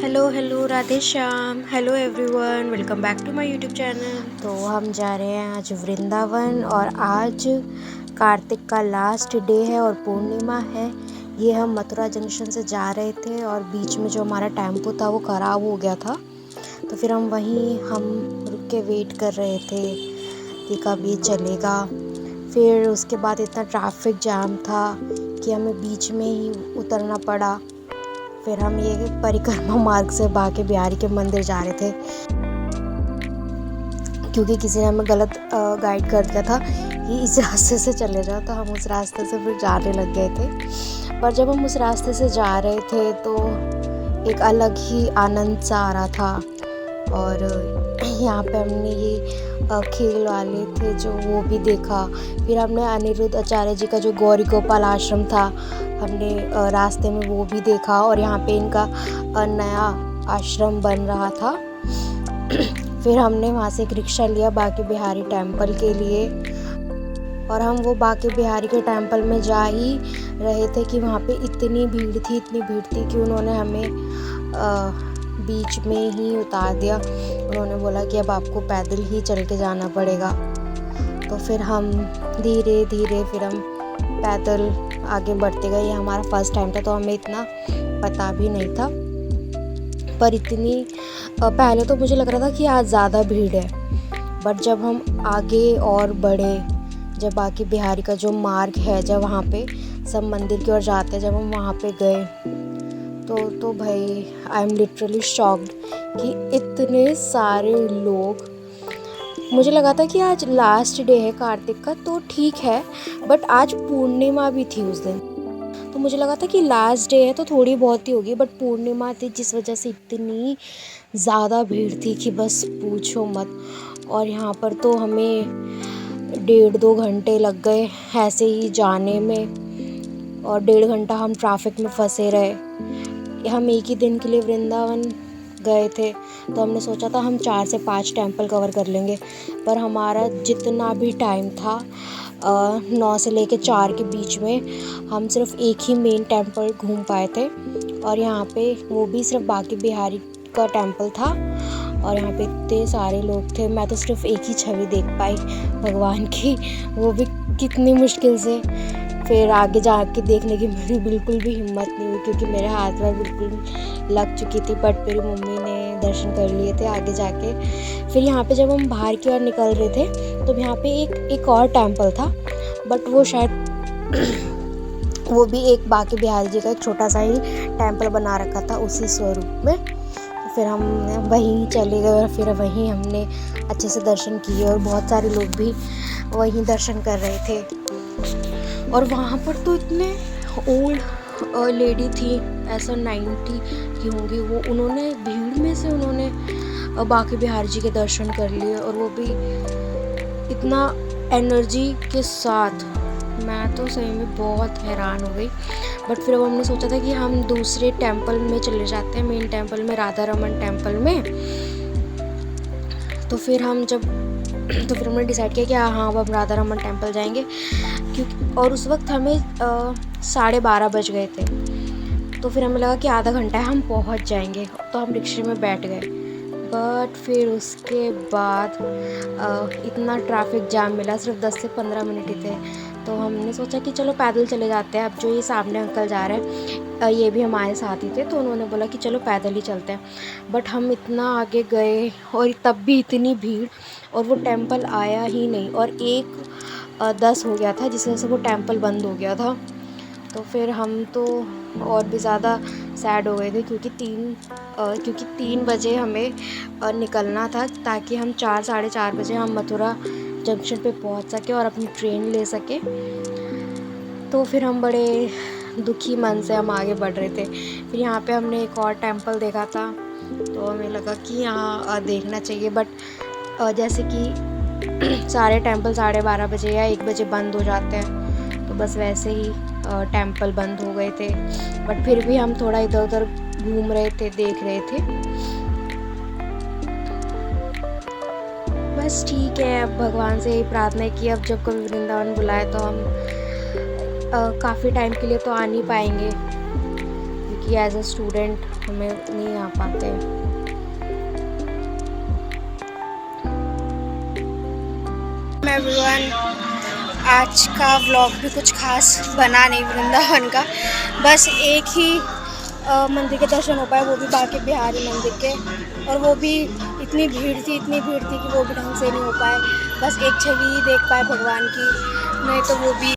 Hello Radhe Shyam. Hello everyone, welcome back to my YouTube channel. तो हम जा रहे हैं आज वृंदावन और आज कार्तिक का लास्ट डे है और पूर्णिमा है। ये हम मथुरा जंक्शन से जा रहे थे और बीच में जो हमारा टेम्पो था वो ख़राब हो गया था, तो फिर हम रुक के वेट कर रहे थे कि कब ये चलेगा। फिर उसके बाद इतना ट्रैफिक जाम था कि हमें बीच में ही उतरना पड़ा। फिर हम ये परिक्रमा मार्ग से बांके बिहारी के मंदिर जा रहे थे क्योंकि किसी ने हमें गलत गाइड कर दिया था कि इस रास्ते से चले जाओ, तो हम उस रास्ते से फिर जाने लग गए थे। पर जब हम उस रास्ते से जा रहे थे तो एक अलग ही आनंद सा आ रहा था। और यहाँ पे हमने ये खेल वाले थे जो वो भी देखा। फिर हमने अनिरुद्ध आचार्य जी का जो गौरी गोपाल आश्रम था हमने रास्ते में वो भी देखा, और यहाँ पे इनका नया आश्रम बन रहा था। फिर हमने वहाँ से एक रिक्शा लिया बांके बिहारी टेम्पल के लिए, और हम वो बांके बिहारी के टेम्पल में जा ही रहे थे कि वहाँ पे इतनी भीड़ थी कि उन्होंने हमें बीच में ही उतार दिया। उन्होंने बोला कि अब आपको पैदल ही चल के जाना पड़ेगा। तो फिर हम धीरे धीरे पैदल आगे बढ़ते गए। ये हमारा फर्स्ट टाइम था तो हमें इतना पता भी नहीं था, पर इतनी पहले तो मुझे लग रहा था कि आज ज़्यादा भीड़ है, बट जब हम आगे और बढ़े, जब बांके बिहारी का जो मार्ग है, जब वहाँ पे सब मंदिर की ओर जाते हैं, जब हम वहाँ पे गए तो भाई आई एम लिटरली शॉक्ड कि इतने सारे लोग। मुझे लगा था कि आज लास्ट डे है कार्तिक का तो ठीक है, बट आज पूर्णिमा भी थी उस दिन, तो मुझे लगा था कि लास्ट डे है तो थोड़ी बहुत ही होगी, बट पूर्णिमा थी जिस वजह से इतनी ज़्यादा भीड़ थी कि बस पूछो मत। और यहाँ पर तो हमें 1.5-2 घंटे लग गए ऐसे ही जाने में, और 1.5 घंटा हम ट्रैफिक में फंसे रहे। हम एक ही दिन के लिए वृंदावन गए थे तो हमने सोचा था हम 4 से 5 टेम्पल कवर कर लेंगे, पर हमारा जितना भी टाइम था 9 से लेके 4 के बीच में हम सिर्फ एक ही मेन टेम्पल घूम पाए थे, और यहाँ पे वो भी सिर्फ बांके बिहारी का टेम्पल था। और यहाँ पे इतने सारे लोग थे, मैं तो सिर्फ एक ही छवि देख पाई भगवान की, वो भी कितनी मुश्किल से। फिर आगे जाके देखने की मेरी बिल्कुल भी हिम्मत नहीं हुई क्योंकि मेरे हाथ में बिल्कुल लग चुकी थी, बट मेरी मम्मी ने दर्शन कर लिए थे आगे जाके। फिर यहाँ पे जब हम बाहर की ओर निकल रहे थे तो यहाँ पे एक और टेम्पल था, बट वो शायद वो भी एक बांके बिहारी जी का एक छोटा सा ही टेम्पल बना रखा था उसी स्वरूप में। फिर हम वहीं चले गए और फिर वहीं हमने अच्छे से दर्शन किए, और बहुत सारे लोग भी वहीं दर्शन कर रहे थे। और वहाँ पर तो इतने ओल्ड लेडी थी, ऐसा 90 की होंगी वो, उन्होंने भीड़ में से बांके बिहारी जी के दर्शन कर लिए, और वो भी इतना एनर्जी के साथ। मैं तो सही में बहुत हैरान हो गई। बट फिर अब हमने सोचा था कि हम दूसरे टेम्पल में चले जाते हैं, मेन टेम्पल में, राधा रमन टेम्पल में। तो फिर हमने डिसाइड किया कि हाँ अब हम राधा रमन टेम्पल जाएंगे, क्योंकि और उस वक्त हमें 12:30 बज गए थे। तो फिर हमें लगा कि आधा घंटा है हम पहुंच जाएंगे, तो हम रिक्शे में बैठ गए। बट फिर उसके बाद इतना ट्रैफिक जाम मिला, सिर्फ 10 से 15 मिनट ही थे, तो हमने सोचा कि चलो पैदल चले जाते हैं। अब जो ये सामने अंकल जा रहे हैं ये भी हमारे साथ ही थे, तो उन्होंने बोला कि चलो पैदल ही चलते हैं। बट हम इतना आगे गए और तब भी इतनी भीड़, और वो टेम्पल आया ही नहीं, और 1:10 हो गया था जिस वजह से वो टेम्पल बंद हो गया था। तो फिर हम तो और भी ज़्यादा सैड हो गए थे क्योंकि 3 बजे हमें निकलना था, ताकि हम 4-4:30 बजे हम मथुरा जंक्शन पे पहुंच सके और अपनी ट्रेन ले सके। तो फिर हम बड़े दुखी मन से हम आगे बढ़ रहे थे। फिर यहाँ पे हमने एक और टेम्पल देखा था, तो हमें लगा कि यहाँ देखना चाहिए, बट जैसे कि सारे टेम्पल 12:30 बजे या 1 बजे बंद हो जाते हैं, तो बस वैसे ही टेम्पल बंद हो गए थे। बट फिर भी हम थोड़ा इधर उधर घूम रहे थे, देख रहे थे। बस ठीक है, अब भगवान से यही प्रार्थना है कि अब जब कभी वृंदावन बुलाए तो हम काफ़ी टाइम के लिए तो आ नहीं पाएंगे, क्योंकि एज अ स्टूडेंट हमें नहीं आ पाते। एवरीवन, आज का व्लॉग भी कुछ खास बना नहीं वृंदावन का, बस एक ही मंदिर के दर्शन हो पाए, वो भी बांके बिहारी मंदिर के, और वो भी इतनी भीड़ थी कि वो भी ढंग से नहीं हो पाए। बस एक छवि ही देख पाए भगवान की, नहीं तो वो भी